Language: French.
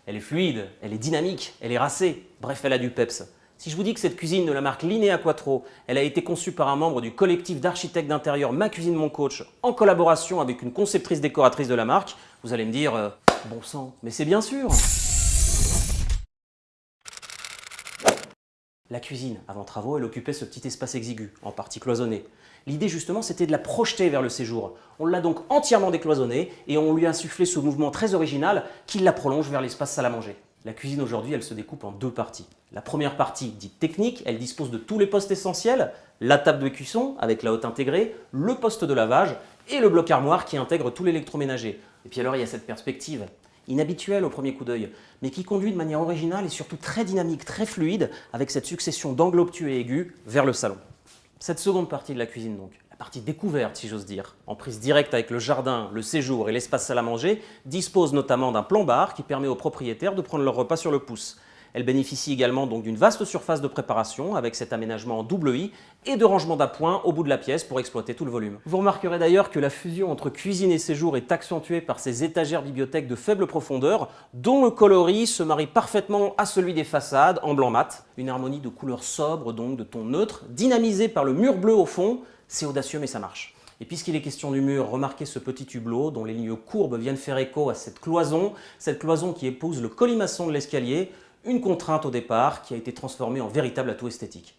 Elle est fluide, elle est dynamique, elle est racée, bref, elle a du peps. Si je vous dis que cette cuisine de la marque Linea Quattro, elle a été conçue par un membre du collectif d'architectes d'intérieur Ma Cuisine Mon Coach en collaboration avec une conceptrice décoratrice de la marque, vous allez me dire bon sang, mais c'est bien sûr. La cuisine, avant travaux, elle occupait ce petit espace exigu, en partie cloisonné. L'idée justement, c'était de la projeter vers le séjour. On l'a donc entièrement décloisonnée et on lui a insufflé ce mouvement très original qui la prolonge vers l'espace salle à manger. La cuisine aujourd'hui, elle se découpe en deux parties. La première partie, dite technique, elle dispose de tous les postes essentiels, la table de cuisson avec la hotte intégrée, le poste de lavage et le bloc armoire qui intègre tout l'électroménager. Et puis alors, il y a cette perspective inhabituelle au premier coup d'œil, mais qui conduit de manière originale et surtout très dynamique, très fluide, avec cette succession d'angles obtus et aigus vers le salon. Cette seconde partie de la cuisine donc, la partie découverte si j'ose dire, en prise directe avec le jardin, le séjour et l'espace salle à manger, dispose notamment d'un plan bar qui permet aux propriétaires de prendre leur repas sur le pouce. Elle bénéficie également donc d'une vaste surface de préparation avec cet aménagement en double I et de rangement d'appoint au bout de la pièce pour exploiter tout le volume. Vous remarquerez d'ailleurs que la fusion entre cuisine et séjour est accentuée par ces étagères bibliothèques de faible profondeur dont le coloris se marie parfaitement à celui des façades en blanc mat. Une harmonie de couleurs sobres donc de tons neutres, dynamisée par le mur bleu au fond. C'est audacieux mais ça marche. Et puisqu'il est question du mur, remarquez ce petit hublot dont les lignes courbes viennent faire écho à cette cloison qui épouse le colimaçon de l'escalier. Une contrainte au départ qui a été transformée en véritable atout esthétique.